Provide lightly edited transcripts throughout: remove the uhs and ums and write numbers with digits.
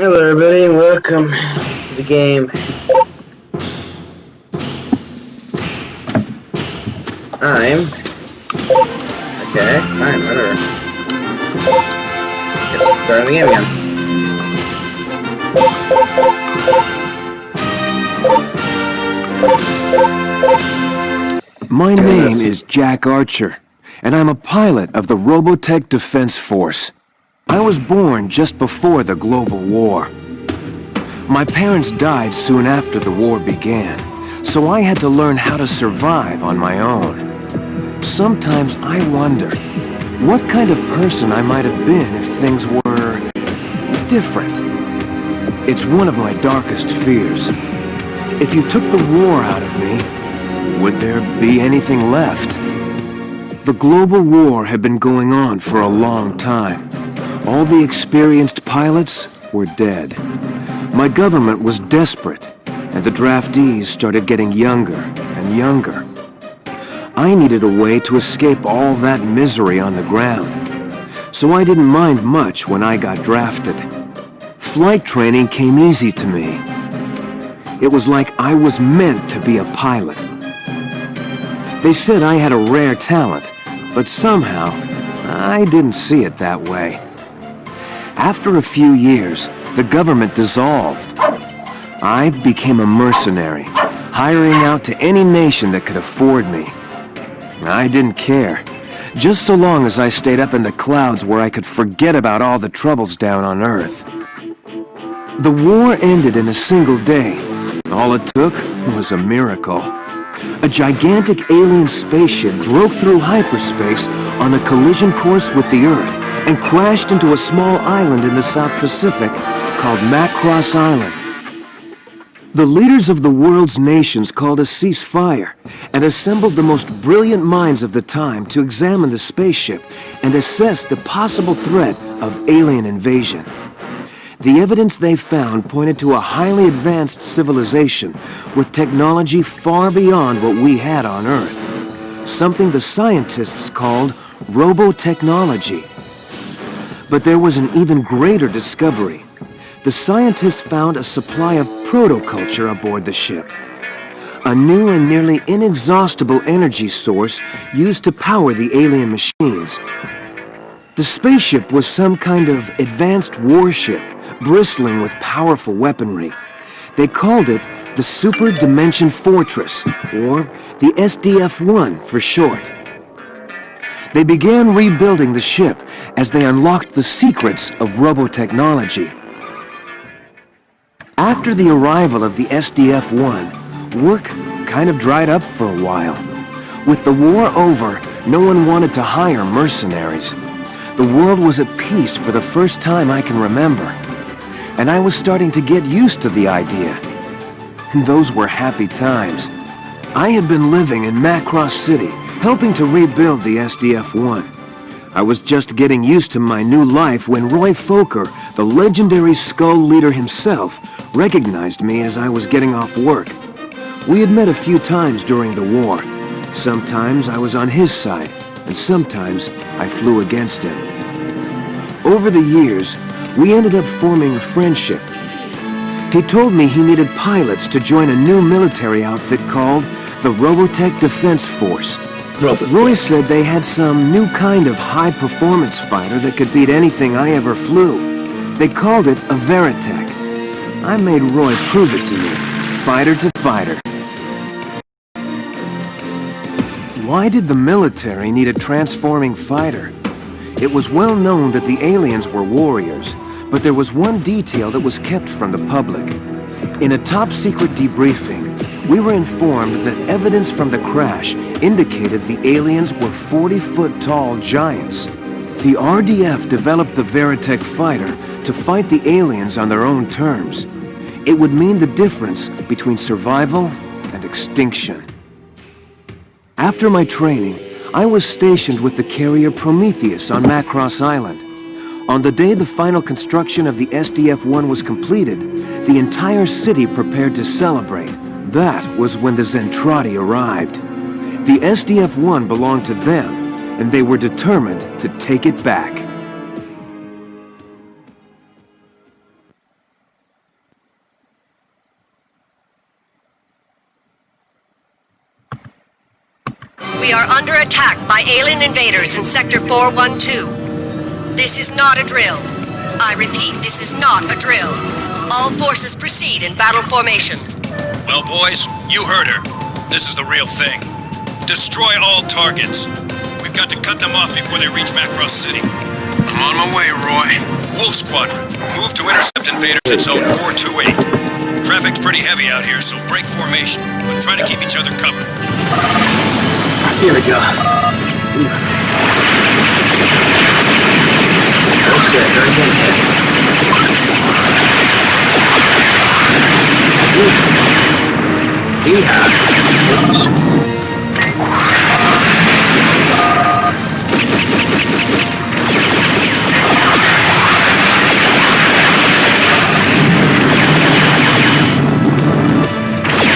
Hello everybody and welcome to the game. Okay, fine, whatever. Let's start the game again. My name is Jack Archer, and I'm a pilot of the Robotech Defense Force. I was born just before the global war. My parents died soon after the war began, so I had to learn how to survive on my own. Sometimes I wonder what kind of person I might have been if things were different. It's one of my darkest fears. If you took the war out of me, would there be anything left? The global war had been going on for a long time. All the experienced pilots were dead. My government was desperate, and the draftees started getting younger and younger. I needed a way to escape all that misery on the ground, so I didn't mind much when I got drafted. Flight training came easy to me. It was like I was meant to be a pilot. They said I had a rare talent, but somehow I didn't see it that way. After a few years, the government dissolved. I became a mercenary, hiring out to any nation that could afford me. I didn't care, just so long as I stayed up in the clouds where I could forget about all the troubles down on Earth. The war ended in a single day. All it took was a miracle. A gigantic alien spaceship broke through hyperspace on a collision course with the Earth and crashed into a small island in the South Pacific called Macross Island. The leaders of the world's nations called a ceasefire and assembled the most brilliant minds of the time to examine the spaceship and assess the possible threat of alien invasion. The evidence they found pointed to a highly advanced civilization with technology far beyond what we had on Earth, something the scientists called robotechnology. But there was an even greater discovery. The scientists found a supply of protoculture aboard the ship, a new and nearly inexhaustible energy source used to power the alien machines. The spaceship was some kind of advanced warship, bristling with powerful weaponry. They called it the Super Dimension Fortress, or the SDF-1 for short. They began rebuilding the ship as they unlocked the secrets of robotechnology. After the arrival of the SDF-1, work kind of dried up for a while. With the war over, no one wanted to hire mercenaries. The world was at peace for the first time I can remember, and I was starting to get used to the idea. Those were happy times. I had been living in Macross City, helping to rebuild the SDF-1. I was just getting used to my new life when Roy Fokker, the legendary Skull leader himself, recognized me as I was getting off work. We had met a few times during the war. Sometimes I was on his side, and sometimes I flew against him. Over the years, we ended up forming a friendship. He told me he needed pilots to join a new military outfit called the Robotech Defense Force. Roy said they had some new kind of high-performance fighter that could beat anything I ever flew. They called it a Veritech. I made Roy prove it to me, fighter to fighter. Why did the military need a transforming fighter? It was well known that the aliens were warriors, but there was one detail that was kept from the public. In a top-secret debriefing, we were informed that evidence from the crash indicated the aliens were 40-foot-tall giants. The RDF developed the Veritech fighter to fight the aliens on their own terms. It would mean the difference between survival and extinction. After my training, I was stationed with the carrier Prometheus on Macross Island. On the day the final construction of the SDF-1 was completed, the entire city prepared to celebrate. That was when the Zentradi arrived. The SDF-1 belonged to them, and they were determined to take it back. We are under attack by alien invaders in Sector 412. This is not a drill. I repeat, this is not a drill. All forces proceed in battle formation. Well, boys, you heard her. This is the real thing. Destroy all targets. We've got to cut them off before they reach Macross City. I'm on my way, Roy. Wolf Squadron, move to intercept invaders at Zone 428. Traffic's pretty heavy out here, so break formation, but try to keep each other covered. Here we go. Oh shit, they're getting hit. Yeah. Oops.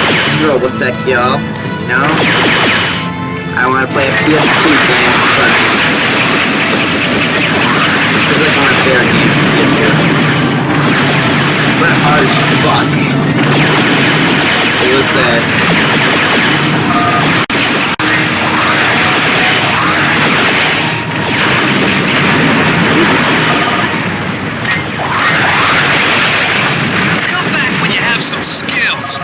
This is robotech, y'all. You know? I want to play a PS2 game first. It's like one of my favorite games in PS2. But hard as fuck. It was Come back when you have some skills.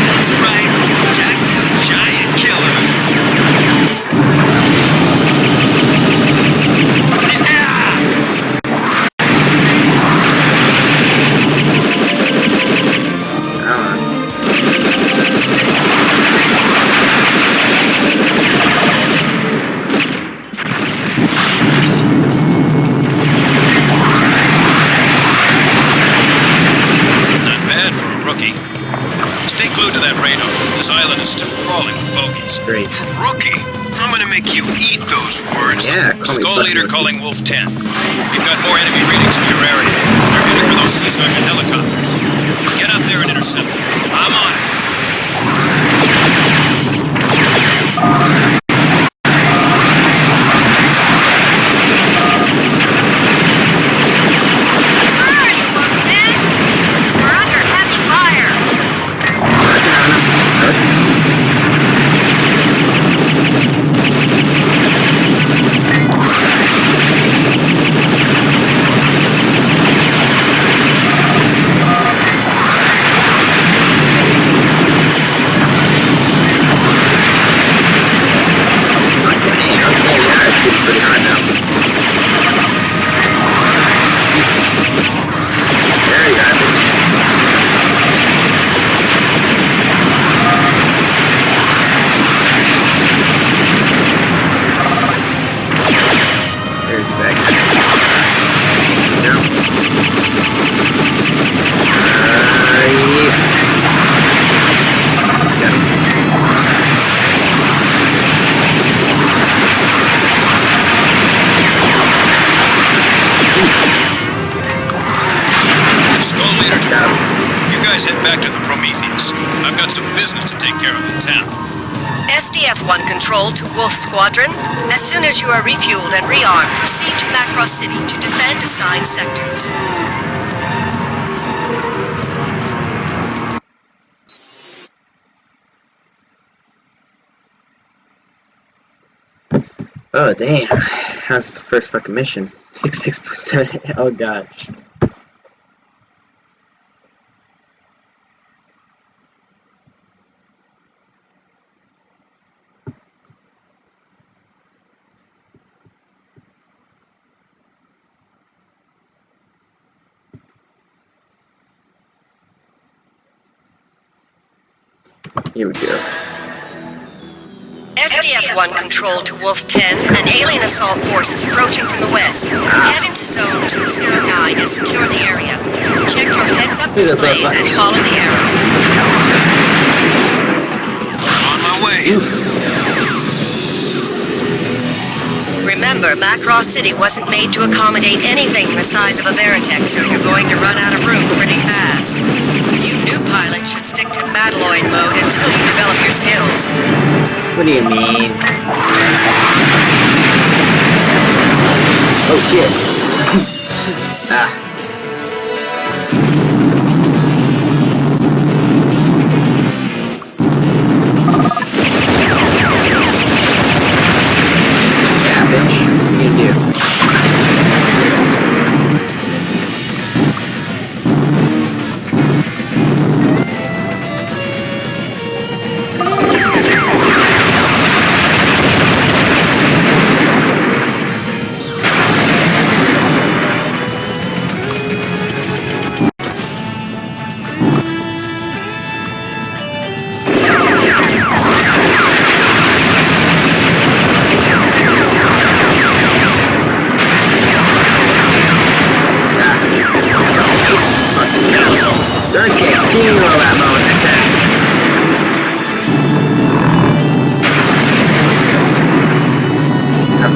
That's right. Jack the Giant Killer. Stay glued to that radar. This island is still crawling with bogies. Great. Rookie, I'm gonna make you eat those words. Yeah, call me Skull fucking leader rookie. calling Wolf 10. We've got more enemy readings in your area. They're heading for those Sea Sergeant helicopters. Get out there and intercept them. I'm on it. Sergeant Cole. You guys head back to the Prometheus. I've got some business to take care of in town. SDF-1 control to Wolf Squadron. As soon as you are refueled and rearmed, proceed to Macross City to defend assigned sectors. Oh damn, that's the first fucking mission. 6.7. Oh gosh. Here we go. SDF-1 control to Wolf 10. An alien assault force is approaching from the west. Head into Zone 209 and secure the area. Check your heads-up displays and follow the arrow. I'm on my way. Remember, Macross City wasn't made to accommodate anything the size of a Veritech, so you're going to run out of room pretty fast. You new pilots should stick to Battloid mode until you develop your skills. What do you mean? Oh shit. Ah. Yeah, bitch. What do you do?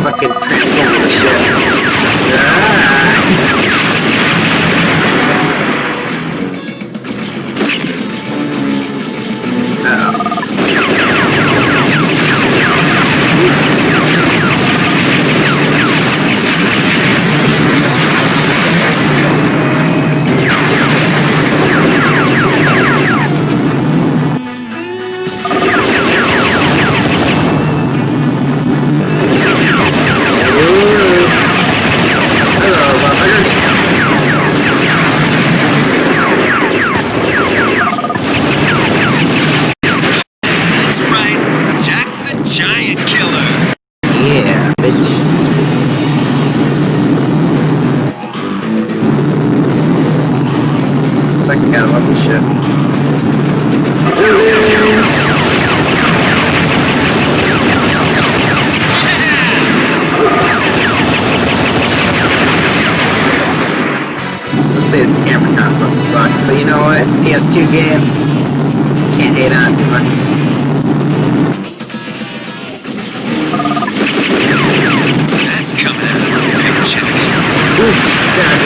Fucking transform the shit. But you know what? It's a PS2 game. Can't hate on it too much. That's coming out of a paycheck. Oops, that's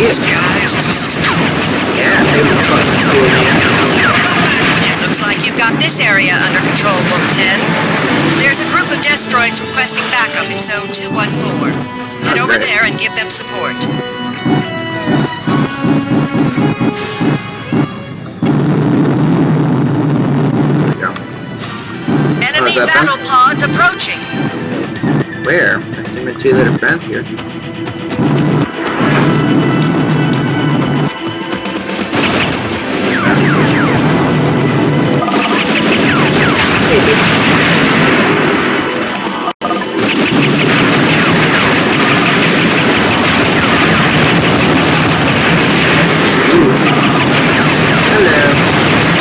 These guys to school. Yeah, they were fucking cool, man. Looks like you've got this area under control, Wolf 10. There's a group of destroids requesting backup in Zone 214. Head over there and give them support. There we go. Enemy battle pods approaching. Where? I see my two little friends here. Hello.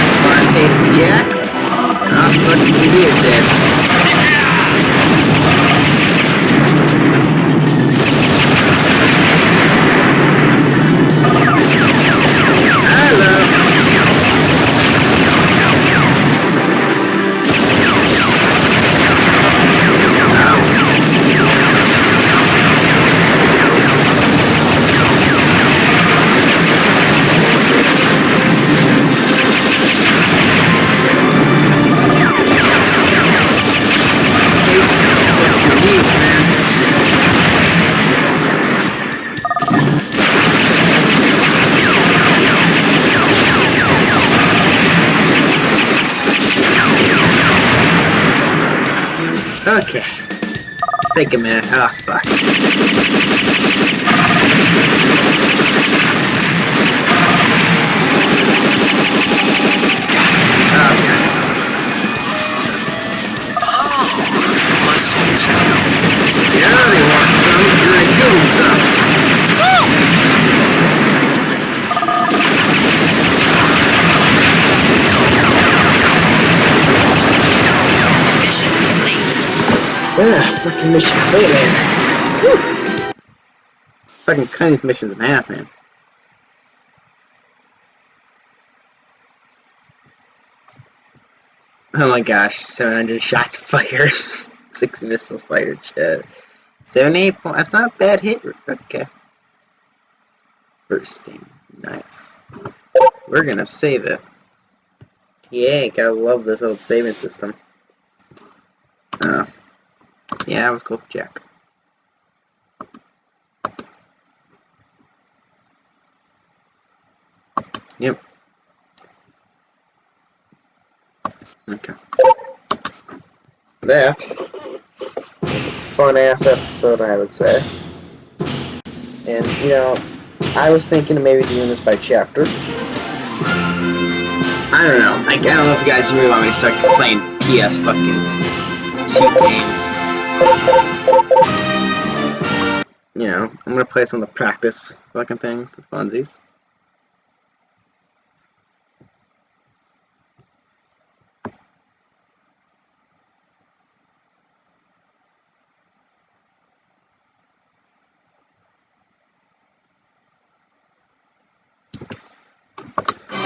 Okay. Take a minute. Oh, fuck. Yeah, they want some. You're gonna give them some. Mission complete. Yeah, fucking mission complete, man. Woo. Fucking cutting these missions in half, man. Oh my gosh, 700 shots fired. 6 missiles fired, shit. 78 points, that's not a bad hit. Okay. Bursting, nice. We're gonna save it. Yeah, gotta love this old saving system. Yeah, that was cool, Jack. Yep. Okay. That was a fun-ass episode, I would say. And, you know, I was thinking of maybe doing this by chapter. I don't know. I don't know if you guys really want me to start playing PS fucking T games. You know, I'm gonna play some of the practice fucking thing for funsies.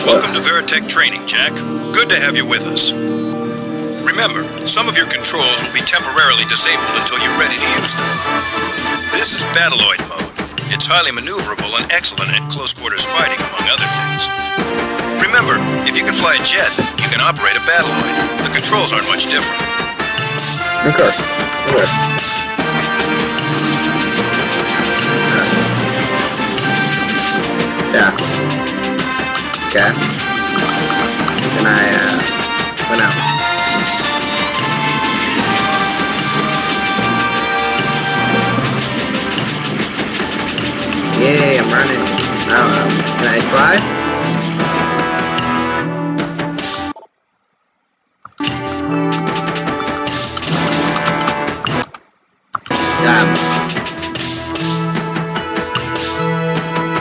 Welcome to Veritech Training, Jack. Good to have you with us. Remember, some of your controls will be temporarily disabled until you're ready to use them. This is Battleoid mode. It's highly maneuverable and excellent at close quarters fighting, among other things. Remember, if you can fly a jet, you can operate a Battleoid. The controls aren't much different. Of course. Of course. Yeah. Okay. Can I, went out. Yay, I'm running. I don't know. Can I fly?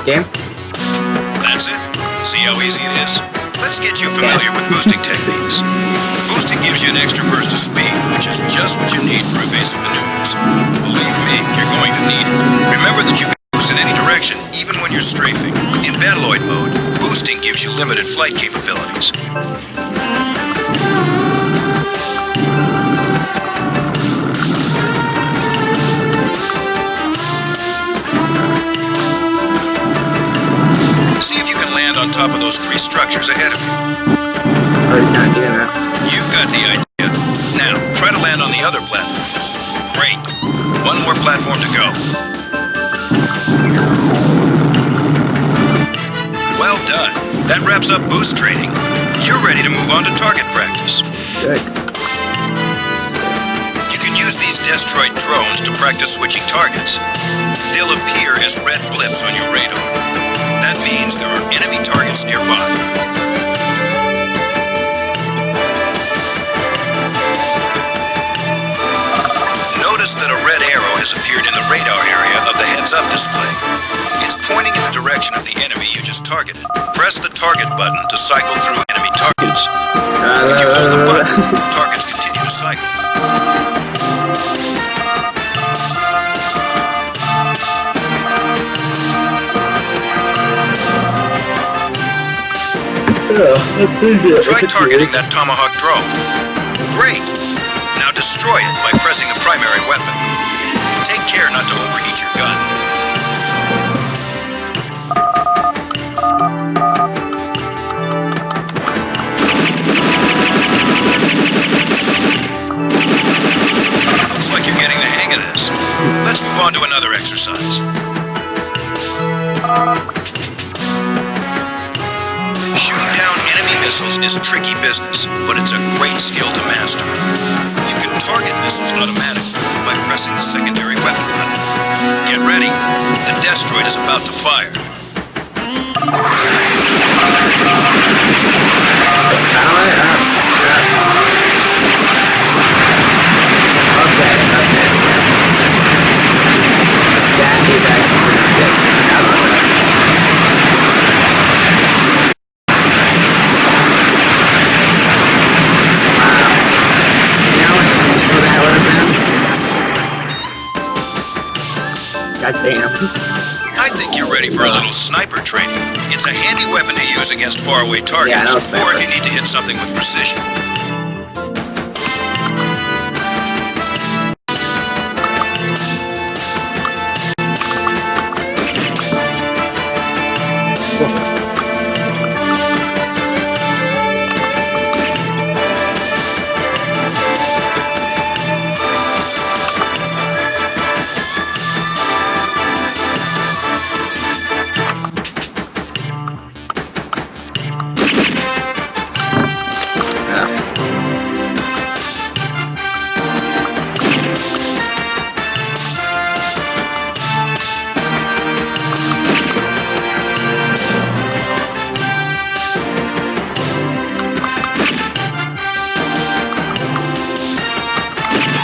Game? That's it. See how easy it is? Let's get you familiar with boosting techniques. Boosting gives you an extra burst of speed, which is just what you need for evasive maneuvers. Believe me, you're going to need it. Remember that you can boost in any direction, even when you're strafing. In Battleoid mode, boosting gives you limited flight capabilities. See if you can land on top of those 3 structures ahead of you. Oh, you can't do that. You've got the idea. Now, try to land on the other platform. Great. One more platform to go. Well done. That wraps up boost training. You're ready to move on to target practice. Sick. You can use these Destroid drones to practice switching targets. They'll appear as red blips on your radar. That means there are enemy targets nearby. Notice that a red arrow has appeared in the radar area of the heads-up display. It's pointing in the direction of the enemy you just targeted. Press the target button to cycle through enemy targets. If you hold the button, targets continue to cycle. Yeah, that's easy. Try targeting that Tomahawk drone. Great! Now destroy it by pressing the primary weapon. Take care not to overheat your gun. Looks like you're getting the hang of this. Let's move on to another exercise. Shooting down enemy missiles is tricky business, but it's a great skill to master. You can target missiles automatically by pressing the secondary weapon button. Get ready. The destroid is about to fire. Okay. That is actually pretty sick. I love that. Wow. You know how much useful that would have been? God damn. I think you're ready for a little sniper training. It's a handy weapon to use against faraway targets, Yeah, I know or sniper. if you need to hit something with precision.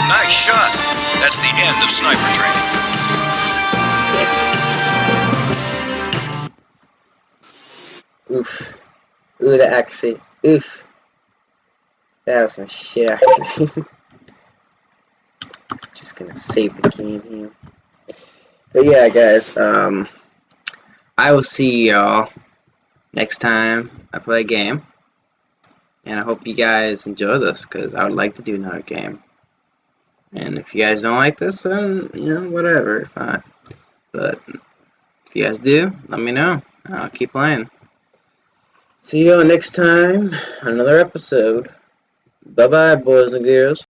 Nice shot. That's the end of sniper training. Sick. Oof. Ooh, that actually. Oof. That was some shit. Just gonna save the game here. But yeah, guys. I will see y'all next time I play a game. And I hope you guys enjoy this, because I would like to do another game. And if you guys don't like this, then, you know, whatever, fine. But if you guys do, let me know. I'll keep playing. See y'all next time on another episode. Bye-bye, boys and girls.